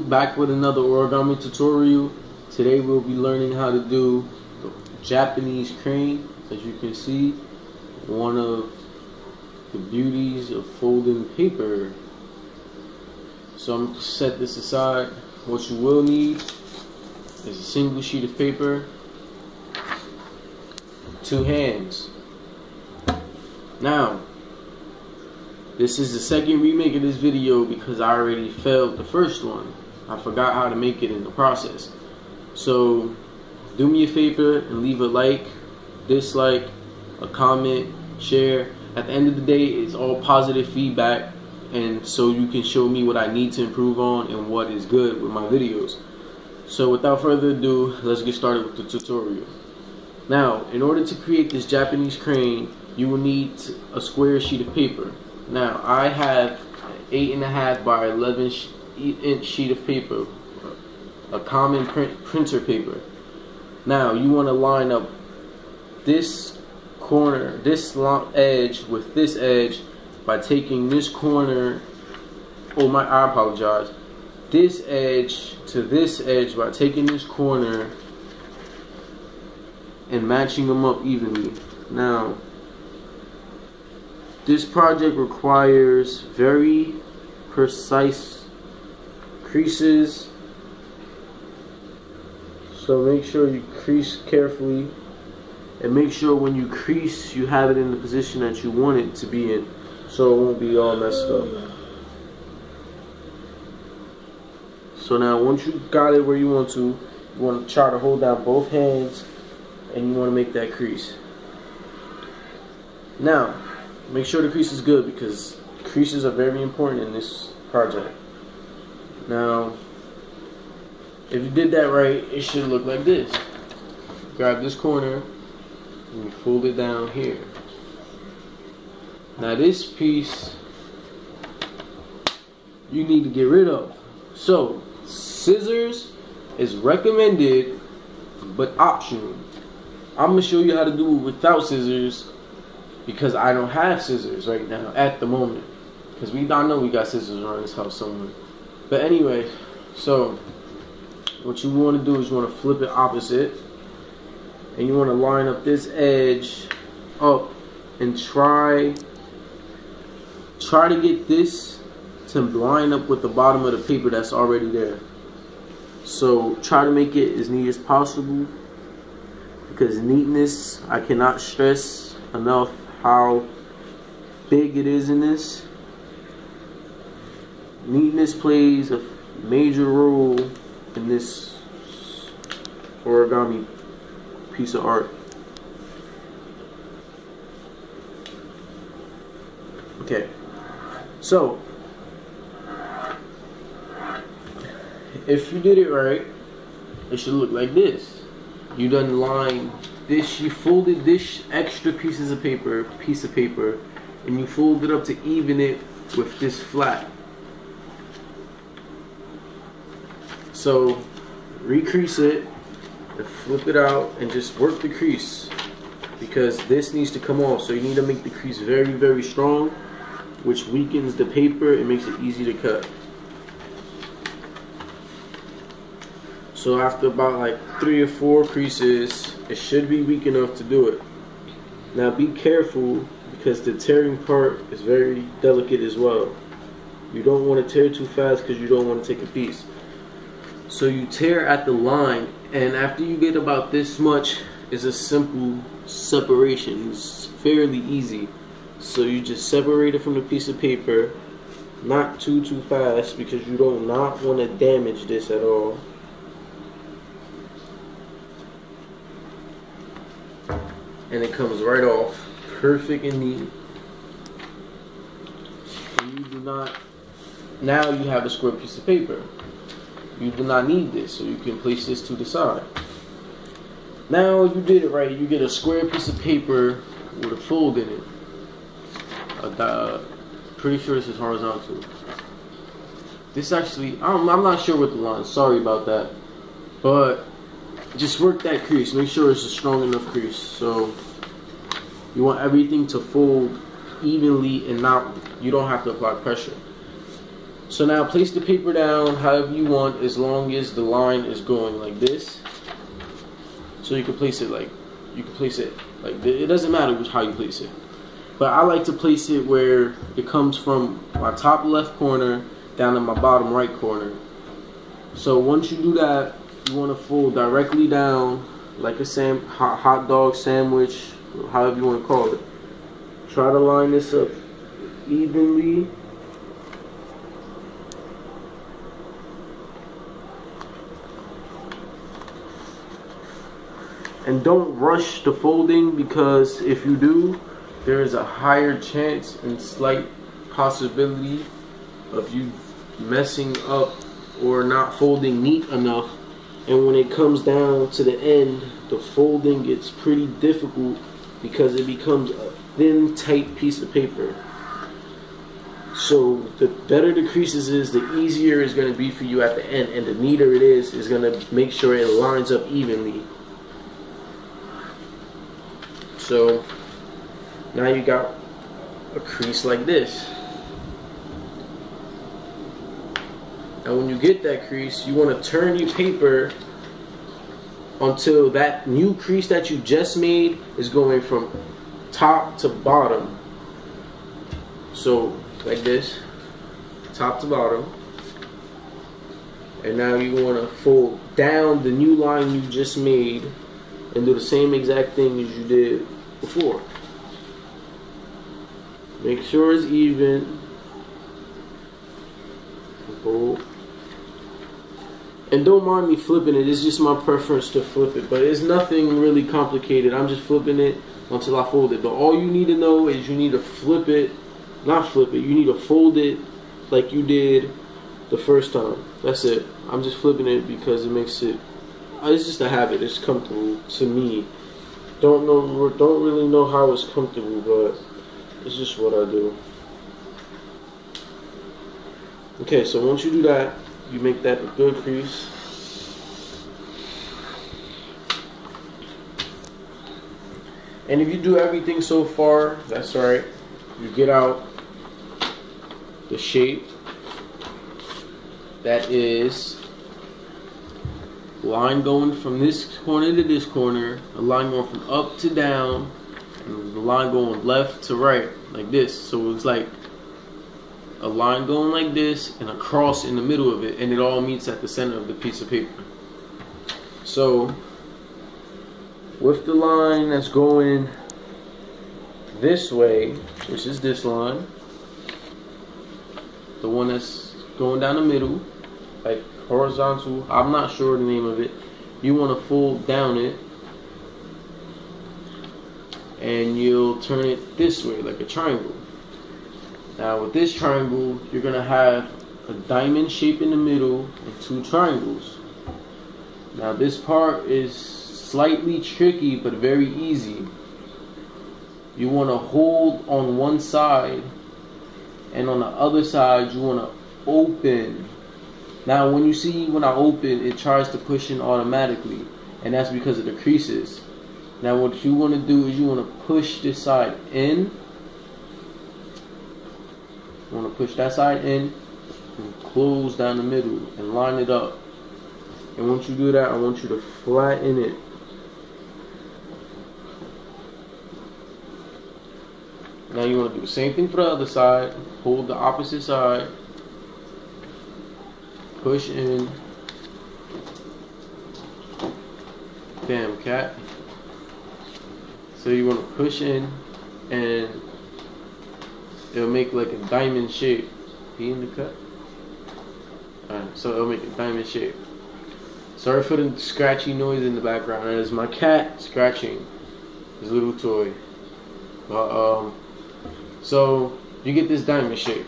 back with another origami tutorial. Today we'll be learning how to do the Japanese crane. As you can see, one of the beauties of folding paper. So I'm going to set this aside. What you will need is a single sheet of paper, 2 hands. Now, this is the second remake of this video because I already failed the first one. I forgot how to make it in the process. So do me a favor and leave a like, dislike, a comment, share. At the end of the day, it's all positive feedback, and so you can show me what I need to improve on and what is good with my videos. So without further ado, let's get started with the tutorial. Now, in order to create this Japanese crane, you will need a square sheet of paper. Now, I have an 8.5 by 11 inch sheet of paper, a common printer paper. Now, you want to line up this corner, this edge with this edge by taking this corner, I apologize, this edge to this edge by taking this corner and matching them up evenly. Now, this project requires very precise creases, so make sure you crease carefully, and make sure when you crease you have it in the position that you want it to be in, so it won't be all messed up. So now once you got it where you want to try to hold down both hands and you want to make that crease. Now, make sure the crease is good because creases are very important in this project. Now, if you did that right, it should look like this. Grab this corner and you fold it down here. Now this piece you need to get rid of. So, scissors is recommended but optional. I'm going to show you how to do it without scissors, because I don't have scissors right now at the moment, because I know we got scissors around this house somewhere. But anyway, so what you want to do is you want to flip it opposite, and you want to line up this edge up and try to get this to line up with the bottom of the paper that's already there. So try to make it as neat as possible, because neatness, I cannot stress enough how big it is in this. Neatness plays a major role in this origami piece of art. Okay, so if you did it right, it should look like this. You done lined this, you folded this extra piece of paper, and you fold it up to even it with this flat. So recrease it and flip it out and just work the crease, because this needs to come off. So you need to make the crease very, very strong, which weakens the paper and makes it easy to cut. So after about like 3 or 4 creases, it should be weak enough to do it. Now be careful, because the tearing part is very delicate as well. You don't want to tear too fast because you don't want to take a piece. So you tear at the line, and after you get about this much, it's a simple separation. It's fairly easy. So you just separate it from the piece of paper, not too fast, because you do not want to damage this at all. And it comes right off, perfect and neat. And you do not, now you have a square piece of paper. You do not need this, so you can place this to the side. Now you did it right. You get a square piece of paper with a fold in it. Pretty sure this is horizontal. This actually, I'm not sure what the line, sorry about that. But just work that crease, make sure it's a strong enough crease. So you want everything to fold evenly and not, you don't have to apply pressure. So now place the paper down however you want, as long as the line is going like this. So you can place it like this. It doesn't matter how you place it, but I like to place it where it comes from my top left corner down to my bottom right corner. So once you do that, you want to fold directly down like a hot dog sandwich, however you want to call it. Try to line this up evenly. And don't rush the folding, because if you do, there is a higher chance and slight possibility of you messing up or not folding neat enough. And when it comes down to the end, the folding gets pretty difficult because it becomes a thin, tight piece of paper. So the better the creases is, the easier it's going to be for you at the end, and the neater it is going to make sure it lines up evenly. So now you got a crease like this. Now when you get that crease, you want to turn your paper until that new crease that you just made is going from top to bottom. So like this, top to bottom. And now you want to fold down the new line you just made and do the same exact thing as you did before. Make sure it's even. Fold. And don't mind me flipping it, it's just my preference to flip it. But it's nothing really complicated. I'm just flipping it until I fold it. But all you need to know is you need to flip it, not flip it, you need to fold it like you did the first time. That's it. I'm just flipping it because it makes it, it's just a habit. It's comfortable to me. Don't really know how it's comfortable, but it's just what I do. Okay, so once you do that, you make that a good crease. And if you do everything so far, that's alright. You get out the shape that is line going from this corner to this corner, a line going from up to down, and the line going left to right, like this. So it's like a line going like this and a cross in the middle of it, and it all meets at the center of the piece of paper. So with the line that's going this way, which is this line, the one that's going down the middle, like horizontal, I'm not sure the name of it, you want to fold down it and you'll turn it this way like a triangle. Now with this triangle, you're going to have a diamond shape in the middle and two triangles. Now this part is slightly tricky but very easy. You want to hold on one side, and on the other side you want to open. Now when you see when I open, it tries to push in automatically, and that's because of the creases. Now what you want to do is you want to push this side in. You want to push that side in and close down the middle and line it up. And once you do that, I want you to flatten it. Now you want to do the same thing for the other side. Hold the opposite side. Push in. Damn, cat. So you want to push in and it'll make like a diamond shape. He in the cut? Alright, so it'll make a diamond shape. Sorry for the scratchy noise in the background. That is my cat scratching his little toy. So you get this diamond shape.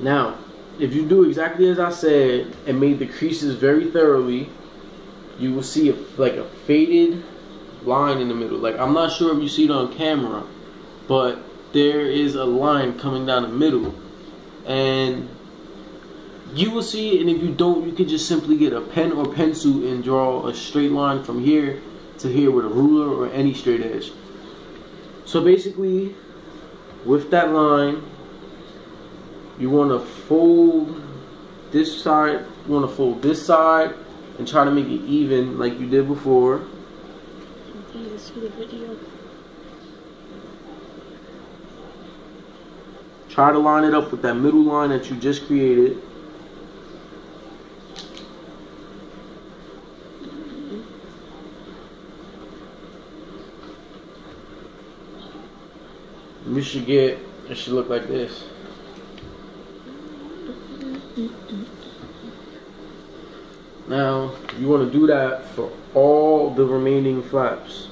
Now, if you do exactly as I said and made the creases very thoroughly, you will see like a faded line in the middle. Like, I'm not sure if you see it on camera, but there is a line coming down the middle, and you will see it. And if you don't, you could just simply get a pen or pencil and draw a straight line from here to here with a ruler or any straight edge. So basically, with that line, you want to fold this side. You want to fold this side and try to make it even like you did before. Okay, let's see the video. Try to line it up with that middle line that you just created. You should get, it should look like this. Now, you want to do that for all the remaining flaps.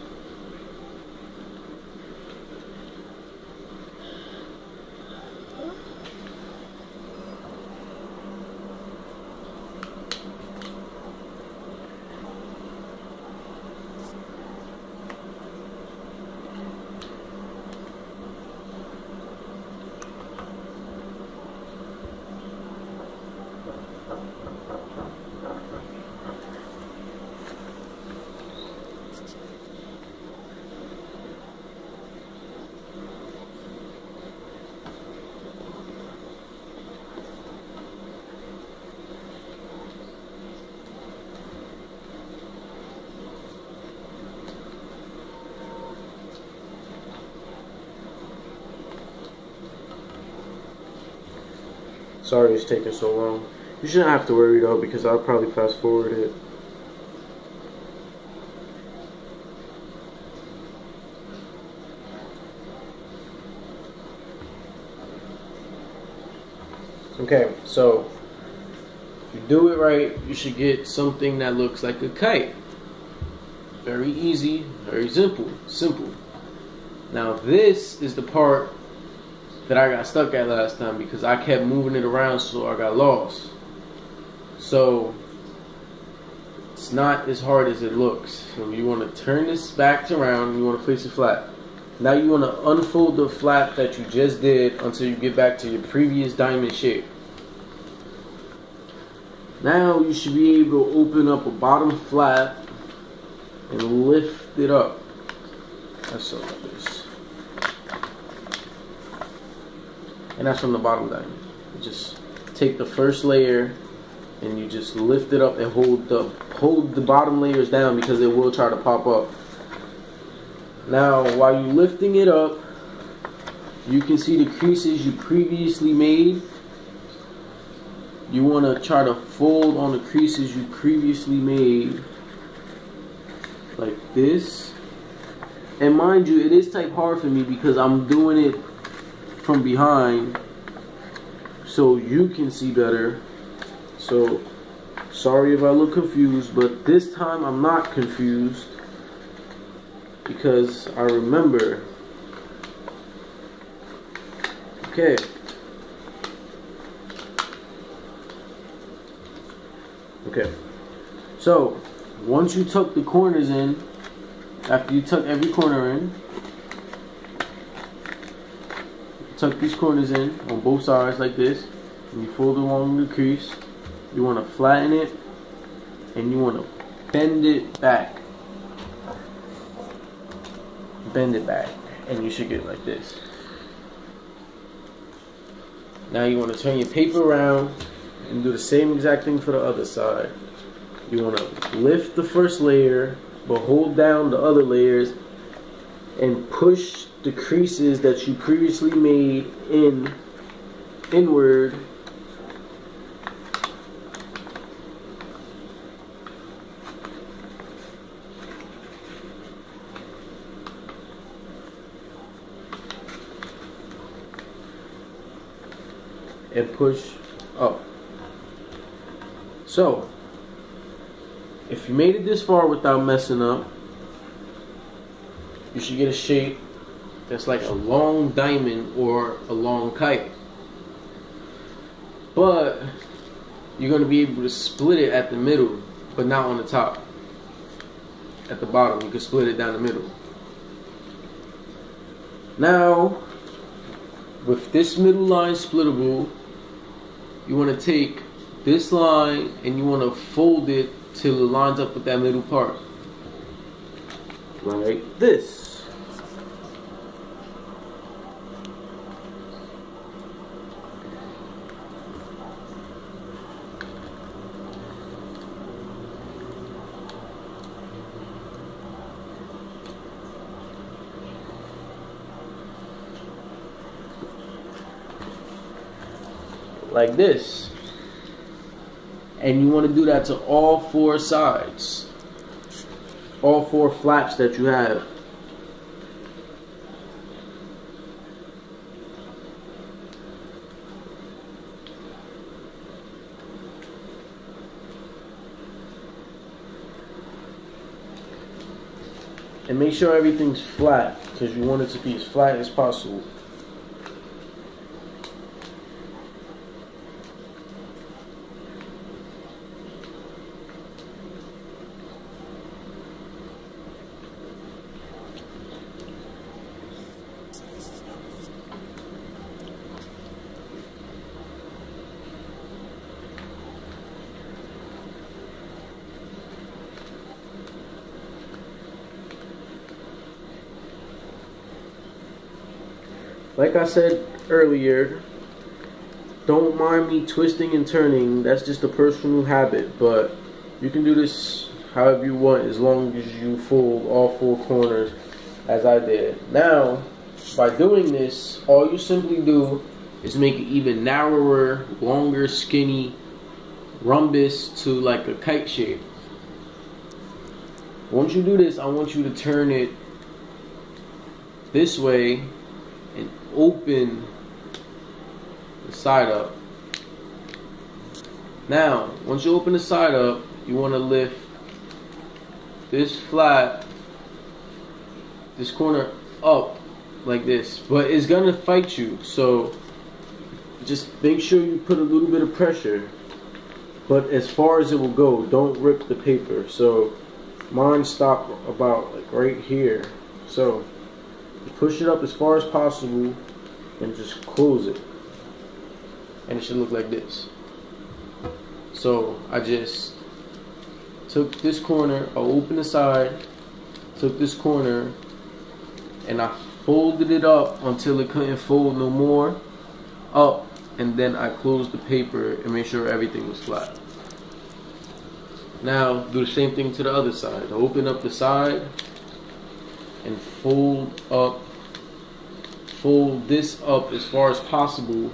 Sorry it's taking so long. You shouldn't have to worry though, because I'll probably fast forward it. Okay, so if you do it right, you should get something that looks like a kite. Very easy, very simple. Now this is the part that I got stuck at last time because I kept moving it around, so I got lost. So it's not as hard as it looks. So you want to turn this back around and you want to place it flat. Now you want to unfold the flap that you just did until you get back to your previous diamond shape. Now you should be able to open up a bottom flap and lift it up. That's so like this. And that's from the bottom diamond. You just take the first layer and you just lift it up and hold the bottom layers down because it will try to pop up. Now while you're lifting it up, you can see the creases you previously made. You want to try to fold on the creases you previously made like this. And mind you, it is type hard for me because I'm doing it from behind so you can see better. So sorry if I look confused, but this time I'm not confused because I remember. Okay. Okay. So once you tuck the corners in, after you tuck every corner in, tuck these corners in on both sides like this, and you fold along the crease. You want to flatten it and you want to bend it back. Bend it back, and you should get like this. Now you want to turn your paper around and do the same exact thing for the other side. You want to lift the first layer but hold down the other layers and push the creases that you previously made inward. And push up. So if you made it this far without messing up, you should get a shape that's like a long diamond or a long kite. But you're going to be able to split it at the middle, but not on the top. At the bottom, you can split it down the middle. Now, with this middle line splittable, you want to take this line and you want to fold it till it lines up with that middle part. Like this. like this. And you want to do that to all 4 sides, all 4 flaps that you have. And make sure everything's flat, because you want it to be as flat as possible. Like I said earlier, don't mind me twisting and turning. That's just a personal habit, but you can do this however you want as long as you fold all 4 corners as I did. Now, by doing this, all you simply do is make it even narrower, longer, skinny, rhombus to like a kite shape. Once you do this, I want you to turn it this way and open the side up. Now, once you open the side up, you want to lift this flap, this corner up like this, but it's gonna fight you, so just make sure you put a little bit of pressure, but as far as it will go, don't rip the paper. So mine stopped about like right here, so push it up as far as possible and just close it, and it should look like this. So I just took this corner, I opened the side, took this corner, and I folded it up until it couldn't fold no more up, and then I closed the paper and made sure everything was flat. Now do the same thing to the other side. I open up the side and fold this up as far as possible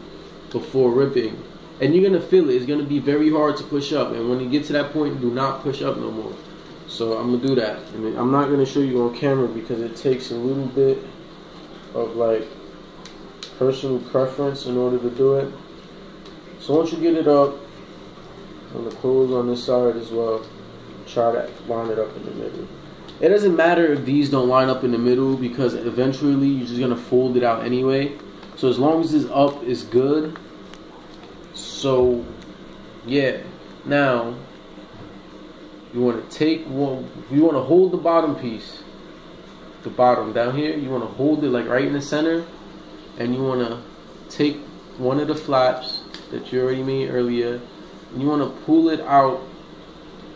before ripping. And you're gonna feel it. It's gonna be very hard to push up, and when you get to that point, do not push up no more. So I'm gonna do that. I mean, I'm not gonna show you on camera because it takes a little bit of like personal preference in order to do it. So once you get it up, I'm gonna close on this side as well. Try to line it up in the middle. It doesn't matter if these don't line up in the middle, because eventually you're just gonna fold it out anyway. So as long as this up is good. So yeah, now you want to take one, you want to hold the bottom piece, the bottom down here, you want to hold it like right in the center, and you want to take one of the flaps that you already made earlier, and you want to pull it out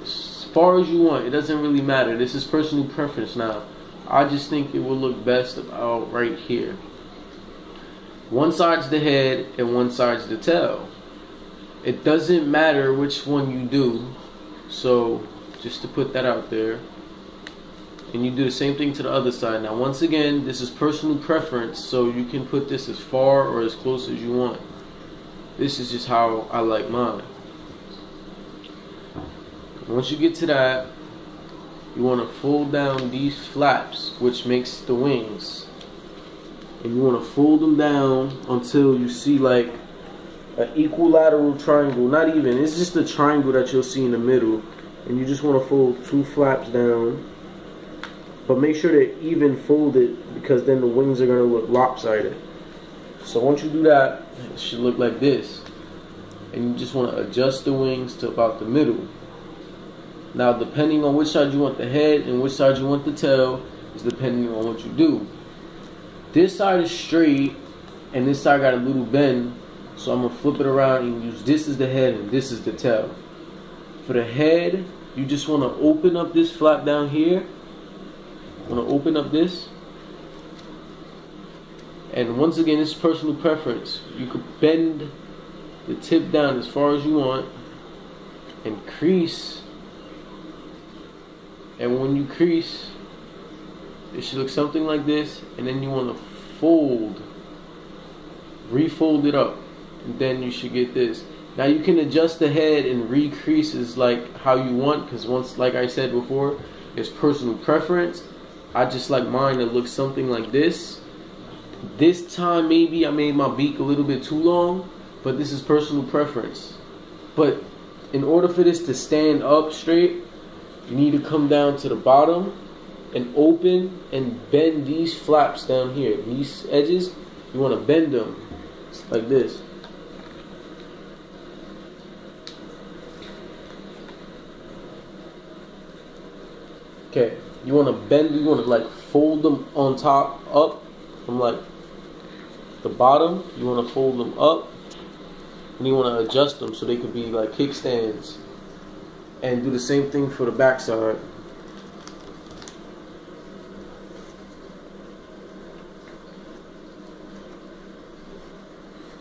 as far as you want. It doesn't really matter. This is personal preference now. I just think it will look best about right here. One side's the head and one side's the tail. It doesn't matter which one you do. So just to put that out there. And you do the same thing to the other side. Now once again, this is personal preference, so you can put this as far or as close as you want. This is just how I like mine. Once you get to that, you want to fold down these flaps, which makes the wings. And you want to fold them down until you see like an equilateral triangle. Not even, it's just a triangle that you'll see in the middle. And you just want to fold 2 flaps down. But make sure they're even folded, because then the wings are going to look lopsided. So once you do that, it should look like this. And you just want to adjust the wings to about the middle. Now depending on which side you want the head and which side you want the tail is depending on what you do. This side is straight and this side got a little bend, so I'm going to flip it around and use this as the head and this is the tail. For the head, you just want to open up this flap down here. You want to open up this. And once again, this is personal preference. You could bend the tip down as far as you want and crease. And when you crease, it should look something like this. And then you want to fold, refold it up. and then you should get this. Now you can adjust the head and recreases like how you want, because once, like I said before, it's personal preference. I just like mine to look something like this. This time maybe I made my beak a little bit too long, but this is personal preference. But in order for this to stand up straight, you need to come down to the bottom and open and bend these flaps down here. These edges, you want to bend them like this. Okay, you want to bend, you want to like fold them on top up from like the bottom. You want to fold them up, and you want to adjust them so they could be like kickstands. And do the same thing for the back side.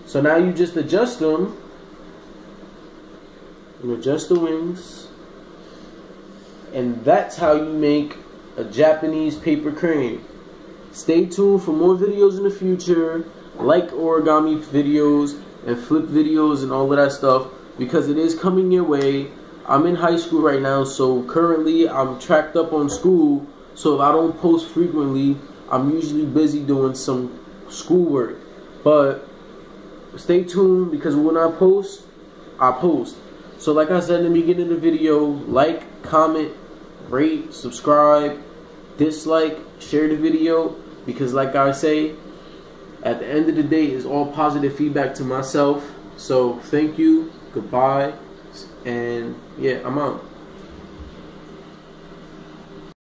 So now you just adjust them. You adjust the wings. And that's how you make a Japanese paper crane. Stay tuned for more videos in the future, like origami videos and flip videos and all of that stuff, because it is coming your way. I'm in high school right now, so currently I'm tracked up on school, so if I don't post frequently, I'm usually busy doing some schoolwork. But stay tuned, because when I post, I post. So like I said in the beginning of the video, like, comment, rate, subscribe, dislike, share the video, because like I say, at the end of the day, it's all positive feedback to myself. So thank you, goodbye, and yeah, I'm out.